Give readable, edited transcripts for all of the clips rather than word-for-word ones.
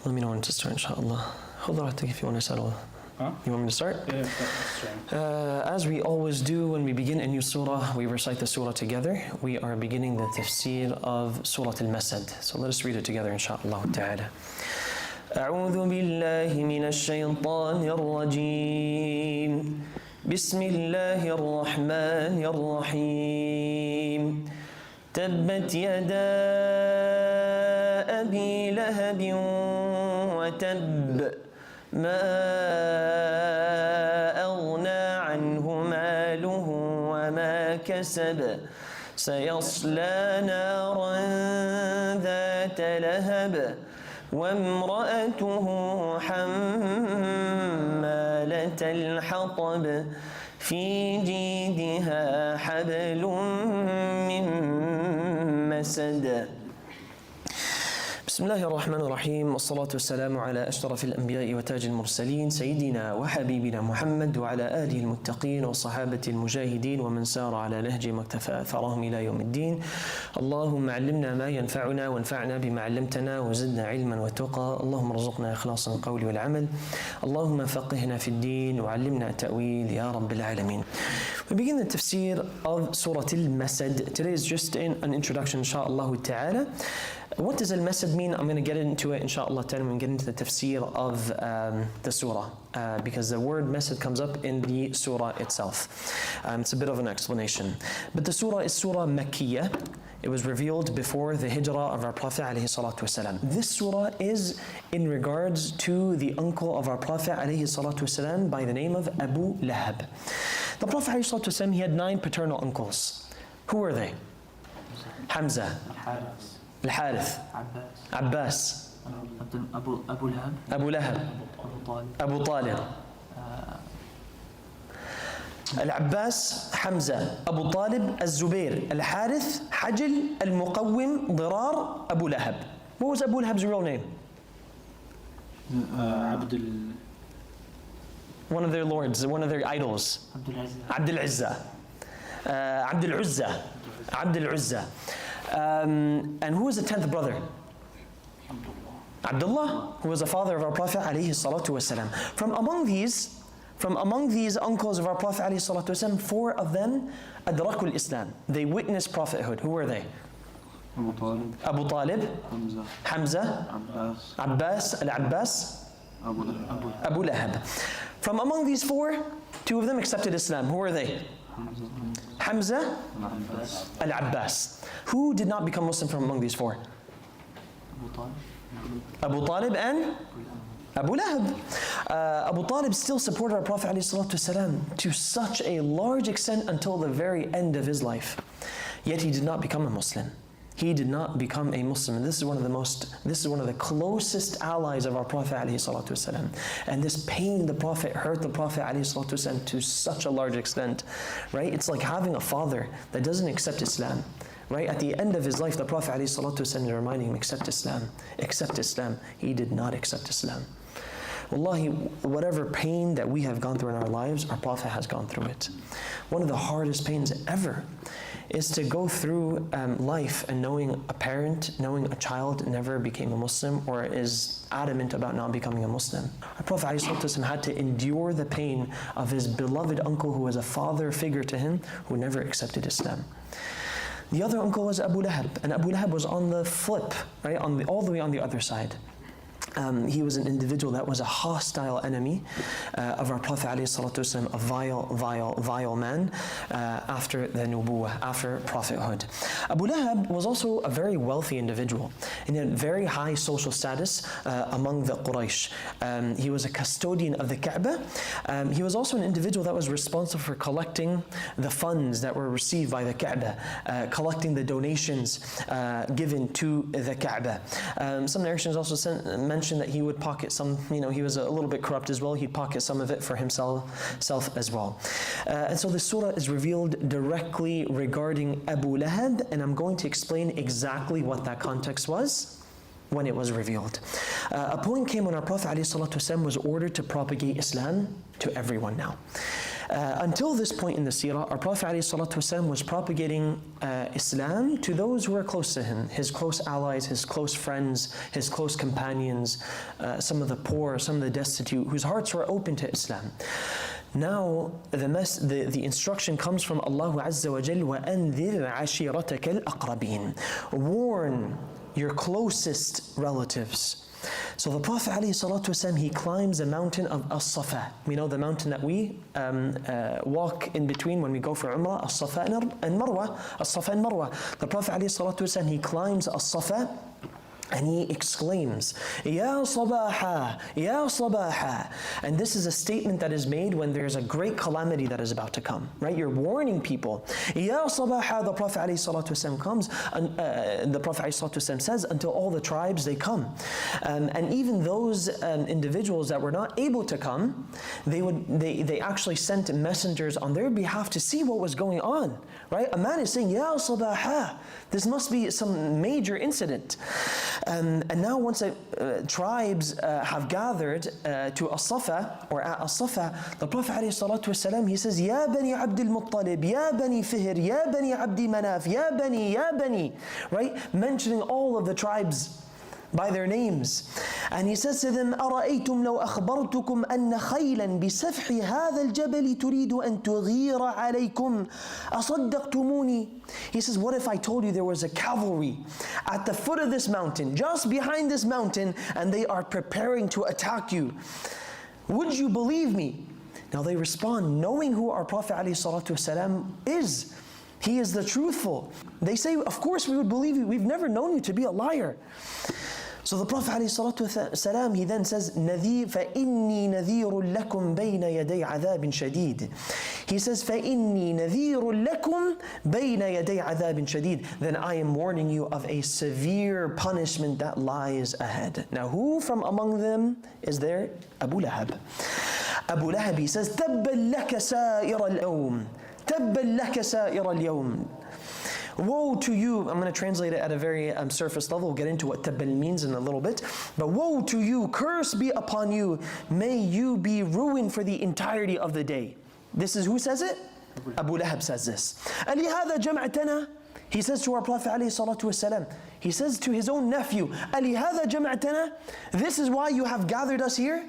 Let me know when to start, inshallah. Hold on, if you want to settle. Huh? You want me to start? Yeah, that's right. As we always do when we begin a new surah, we recite the surah together. We are beginning the tafsir of Surah Al-Masad. So let us read it together, inshallah ta'ala. أعوذ بالله من الشيطان الرجيم بسم الله الرحمن الرحيم تبت يدا أبي لهب وتب ما أغنى عنه ماله وما كسب سيصلى نارا ذات لهب وامرأته حمالة الحطب في جيدها حبل من مسد بسم الله الرحمن الرحيم والصلاة والسلام على أشرف الأنبياء وتاج المرسلين سيدنا وحبيبنا محمد وعلى آله المتقين وصحابة المجاهدين ومن سار على نهج واقتفى أثرهم إلى يوم الدين اللهم علمنا ما ينفعنا وانفعنا بما علمتنا وزدنا علما وتقى اللهم ارزقنا إخلاص القول والعمل اللهم فقهنا في الدين وعلمنا التأويل يا رب العالمين. We begin the tafsir of Surah Al-Masad. Today is just an introduction, inshaAllah ta'ala. What does Al-Masad mean? I'm going to get into it, inshaAllah ta'ala. I'm going to get into the tafsir of the surah because the word Masad comes up in the surah itself. It's a bit of an explanation. But the surah is Surah Makkiyah. It was revealed before the hijrah of our Prophet ﷺ. This surah is in regards to the uncle of our Prophet ﷺ by the name of Abu Lahab. The Prophet ﷺ, he had 9 paternal uncles. Who were they? Hamza, Al-Harith, Abbas, Abu Lahab, Abu Lahab, Abu Talib, Al-Abbas, Hamza, Abu Talib, Al-Zubair, Al-Harith, Hajl, Al-Muqawwim, Dirar, Abu Lahab. What was Abu Lahab's real name? One of their lords, one of their idols. Abdul Uzza. Abdul Uzza. Abdul Uzza. And who was the 10th brother? Abdullah, who was the father of our Prophet ﷺ. From among these uncles of our Prophet ﷺ, 4 of them adrakul Islam. They witnessed prophethood. Who were they? Abu Talib, Hamza, Abbas, Al-Abbas, Abu Lahab. From among these 4, 2 of them accepted Islam. Who were they? Hamza, Al-Abbas. Who did not become Muslim from among these 4? Abu Talib and Abu Lahab. Abu Talib still supported our Prophet ﷺ to such a large extent until the very end of his life. Yet he did not become a Muslim. He did not become a Muslim. And this is one of the closest allies of our Prophet ﷺ. And this pained the Prophet, hurt the Prophet ﷺ to such a large extent. Right? It's like having a father that doesn't accept Islam. Right? At the end of his life, the Prophet ﷺ is reminding him, accept Islam. Accept Islam. He did not accept Islam. Wallahi, whatever pain that we have gone through in our lives, our Prophet has gone through it. One of the hardest pains ever is to go through life and knowing a parent, knowing a child never became a Muslim or is adamant about not becoming a Muslim. Our Prophet ﷺ had to endure the pain of his beloved uncle who was a father figure to him who never accepted Islam. The other uncle was Abu Lahab, and Abu Lahab was on the flip, right, all the way on the other side. He was an individual that was a hostile enemy of our Prophet ﷺ, a vile man after the nubuwah, after prophethood. Abu Lahab was also a very wealthy individual and had very high social status among the Quraysh. He was a custodian of the Kaaba. He was also an individual that was responsible for collecting the funds that were received by the Kaaba, collecting the donations given to the Kaaba. Some narrations also mention that he would pocket some, he was a little bit corrupt as well. He'd pocket some of it for himself as well. And so the surah is revealed directly regarding Abu Lahab, and I'm going to explain exactly what that context was when it was revealed. A point came when our Prophet ﷺ was ordered to propagate Islam to everyone now. Until this point in the seerah, our Prophet ﷺ was propagating Islam to those who were close to him, his close allies, his close friends, his close companions, some of the poor, some of the destitute, whose hearts were open to Islam. Now, the instruction comes from Allah Azza wa Jal, وَأَنذِرْ عَشِيرَتَكَ الْأَقْرَبِينَ. Warn your closest relatives. So the Prophet ﷺ, he climbs the mountain of As-Safa. We know the mountain that we walk in between when we go for Umrah, As-Safa and Marwa. As-Safa and Marwa. The Prophet ﷺ, he climbs As-Safa and he exclaims, Ya Sabaha, Ya Sabaha. And this is a statement that is made when there's a great calamity that is about to come, right? You're warning people. Ya Sabaha, the Prophet ﷺ comes, and the Prophet ﷺ says, until all the tribes, they come. And even those individuals that were not able to come, they actually sent messengers on their behalf to see what was going on, right? A man is saying, Ya Sabaha. This must be some major incident. And now once the tribes have gathered to As-Safa, or at As-Safa, the Prophet ﷺ, he says, Ya Bani Abdul Muttalib, Ya Bani Fihr, Ya Bani Abdi Manaf, Ya Bani, right? Mentioning all of the tribes by their names. And he says to them, أَرَأَيْتُمْ لَوْ أَخْبَرْتُكُمْ أَنَّ خَيْلًا بِسَفْحِ هَذَا الْجَبَلِ تُرِيدُ أَن تُغِيرَ عَلَيْكُمْ أَصَدَّقْتُمُونِي. He says, what if I told you there was a cavalry at the foot of this mountain, just behind this mountain, and they are preparing to attack you? Would you believe me? Now they respond, knowing who our Prophet ﷺ is. He is the truthful. They say, of course we would believe you. We've never known you to be a liar. So the Prophet ﷺ, he then says, فَإِنِّي نَذِيرٌ لَكُمْ بَيْنَ يَدَيْ عَذَابٍ شَدِيدٍ. He says, فَإِنِّي نَذِيرٌ لَكُمْ بَيْنَ يَدَيْ عَذَابٍ شَدِيدٍ. Then I am warning you of a severe punishment that lies ahead. Now who from among them is there? Abu Lahab. Abu Lahab, he says, تَبًّا لَكَ سَائِرَ الْيَوْمِ تَبًّا لَكَ سَائِرَ الْيَوْمِ. Woe to you. I'm going to translate it at a very surface level. We'll get into what tabal means in a little bit. But woe to you, curse be upon you. May you be ruined for the entirety of the day. This is who says it? Abu Lahab says this. أَلِهَذَا جَمْعَتَنَا. He says to our Prophet ﷺ, he says to his own nephew, أَلِهَذَا جَمْعَتَنَا. This is why you have gathered us here.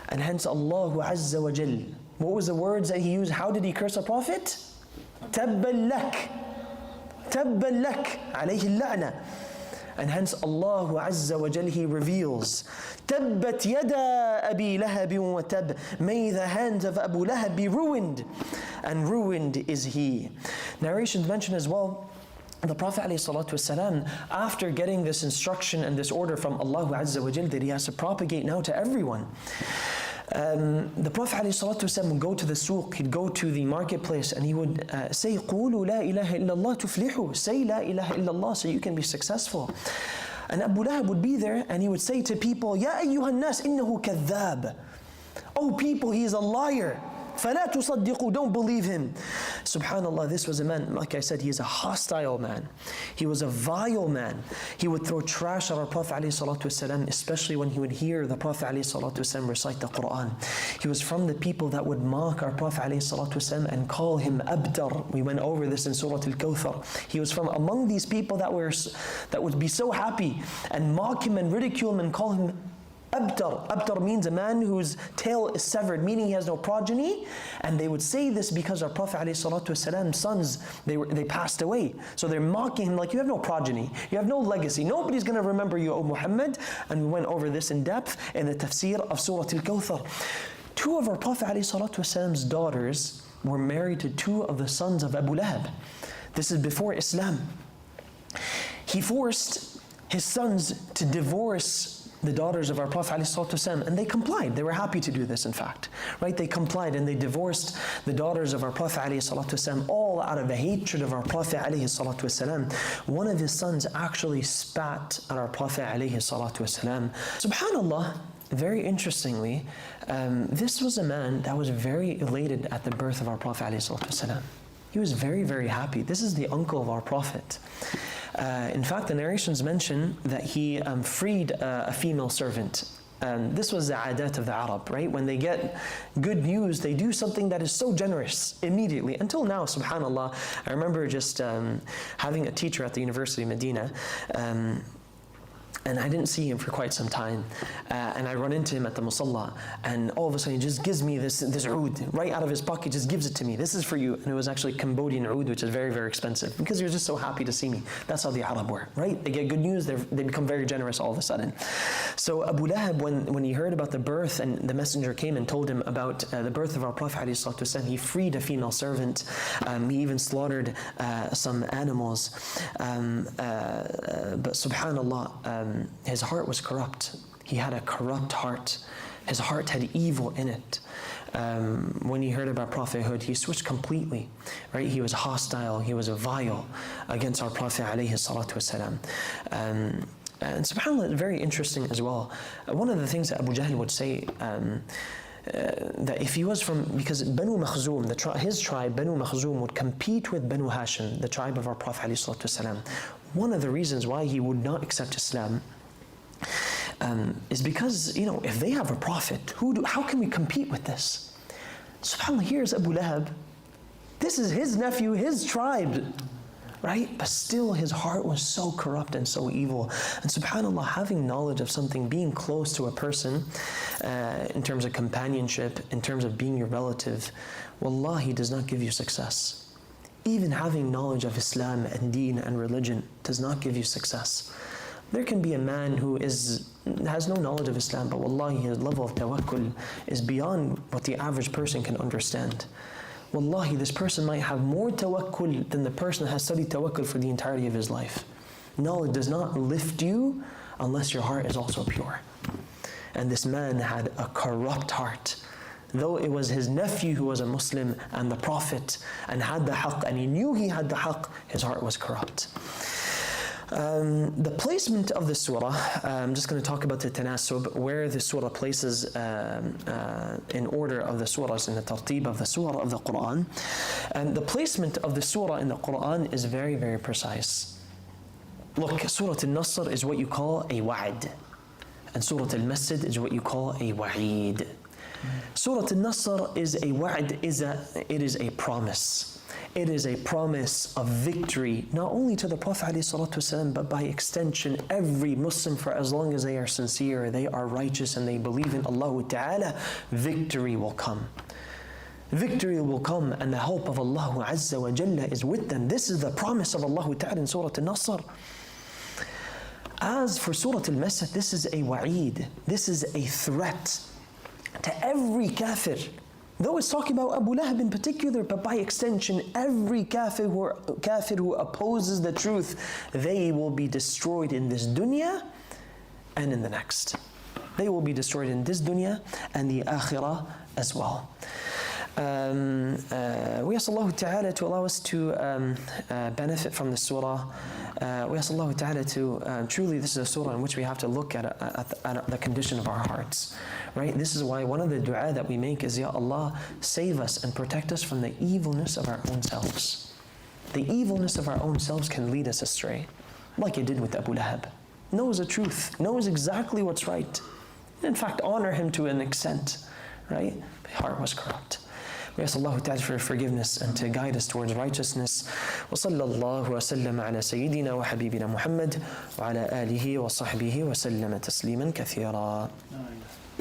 And hence Allahu Azza wa Jal. What was the words that he used? How did he curse a prophet? تَبًّا لَكَ. تَبًّا لَكَ عَلَيْهِ اللَّعْنَةِ. And hence Allah Azza wa Jal, he reveals, تَبَّتْ يَدَا أَبِي لَهَبٍ وَتَبٍّ. May the hands of Abu Lahab be ruined, and ruined is he. Narrations mention as well, the Prophet ﷺ, after getting this instruction and this order from Allah Azza wa Jal that he has to propagate now to everyone, the Prophet ﷺ would go to the souq, he'd go to the marketplace, and he would say, قُولُوا لَا إِلَهَ إِلَّا اللَّهِ تُفْلِحُوا. Say لَا إِلَهَ إِلَّا اللَّهِ so you can be successful. And Abu Lahab would be there and he would say to people, يَا أَيُّهَا النَّاسِ إِنَّهُ كَذَّابٌ. Oh people, he is a liar. فَلَا تُصَدِّقُوا. Don't believe him. SubhanAllah, this was a man, like I said, he is a hostile man. He was a vile man. He would throw trash at our Prophet ﷺ, especially when he would hear the Prophet ﷺ recite the Quran. He was from the people that would mock our Prophet ﷺ and call him abtar. We went over this in Surah Al-Kawthar. He was from among these people that would be so happy and mock him and ridicule him and call him abtar. Abtar means a man whose tail is severed, meaning he has no progeny. And they would say this because our Prophet ﷺ's sons, they passed away. So they're mocking him like, you have no progeny, you have no legacy, nobody's going to remember you, O Muhammad. And we went over this in depth in the Tafsir of Surah Al-Kawthar. Two of our Prophet ﷺ's daughters were married to two of the sons of Abu Lahab. This is before Islam. He forced his sons to divorce the daughters of our Prophet ﷺ, and they complied. They were happy to do this, in fact. Right? They complied and they divorced the daughters of our Prophet ﷺ, all out of a hatred of our Prophet ﷺ. One of his sons actually spat at our Prophet ﷺ. SubhanAllah, very interestingly, this was a man that was very elated at the birth of our Prophet ﷺ. He was very, very happy. This is the uncle of our Prophet. In fact, the narrations mention that he freed a female servant. This was the adat of the Arab, right? When they get good news, they do something that is so generous immediately. Until now, subhanAllah, I remember just having a teacher at the University of Medina, and I didn't see him for quite some time. And I run into him at the musalla, and all of a sudden he just gives me this oud, right out of his pocket, just gives it to me. This is for you. And it was actually Cambodian oud, which is very, very expensive, because he was just so happy to see me. That's how the Arab were, right? They get good news, they become very generous all of a sudden. So Abu Lahab, when he heard about the birth, and the messenger came and told him about the birth of our Prophet ﷺ, he freed a female servant. He even slaughtered some animals. But subhanAllah, his heart was corrupt. He had a corrupt heart. His heart had evil in it. When he heard about prophethood, he switched completely, right? He was hostile, he was vile against our Prophet alayhi salatu wasalam. And subhanAllah, it's very interesting as well. One of the things that Abu Jahl would say, that if he was from, because Banu Makhzum, his tribe, Banu Makhzum, would compete with Banu Hashim, the tribe of our Prophet ﷺ. One of the reasons why he would not accept Islam is because, if they have a prophet, how can we compete with this? SubhanAllah, here's Abu Lahab. This is his nephew, his tribe, right? But still his heart was so corrupt and so evil. And subhanAllah, having knowledge of something, being close to a person, in terms of companionship, in terms of being your relative, wallahi does not give you success. Even having knowledge of Islam and deen and religion does not give you success. There can be a man who has no knowledge of Islam, but wallahi his level of tawakkul is beyond what the average person can understand. Wallahi, this person might have more tawakkul than the person that has studied tawakkul for the entirety of his life. Knowledge does not lift you unless your heart is also pure. And this man had a corrupt heart. Though it was his nephew who was a Muslim and the Prophet and had the haqq, and he knew he had the haqq, his heart was corrupt. The placement of the surah, I'm just going to talk about the tanasub, where the surah places in order of the surahs, in the tartib of the surah of the Quran. And the placement of the surah in the Quran is very, very precise. Look, Surah Al-Nasr is what you call a wa'd, and Surah Al-Masjid is what you call a wa'id. Surah Al-Nasr is a wa'd, it is a promise. It is a promise of victory, not only to the Prophet ﷺ, but by extension, every Muslim, for as long as they are sincere, they are righteous, and they believe in Allah Ta'ala, victory will come. Victory will come, and the help of Allah Azza wa Jalla is with them. This is the promise of Allah Ta'ala in Surah Al-Nasr. As for Surah Al-Masad, this is a wa'id. This is a threat to every kafir. Though it's talking about Abu Lahab in particular, but by extension, every kafir who opposes the truth, they will be destroyed in this dunya and in the next. They will be destroyed in this dunya and the akhirah as well. We ask Allah Ta'ala to allow us to benefit from the surah. We ask Allah Ta'ala to, truly this is a surah in which we have to look at the condition of our hearts. Right? This is why one of the dua that we make is, Ya Allah, save us and protect us from the evilness of our own selves. The evilness of our own selves can lead us astray, like it did with Abu Lahab. Knows the truth, knows exactly what's right. In fact, honor him to an extent, right? His heart was corrupt. We ask Allah Ta'ala for forgiveness and to guide us towards righteousness. وصلى الله وسلم على سيدنا وحبيبنا محمد وعلى آله وصحبه وسلم تسليما كثيرا.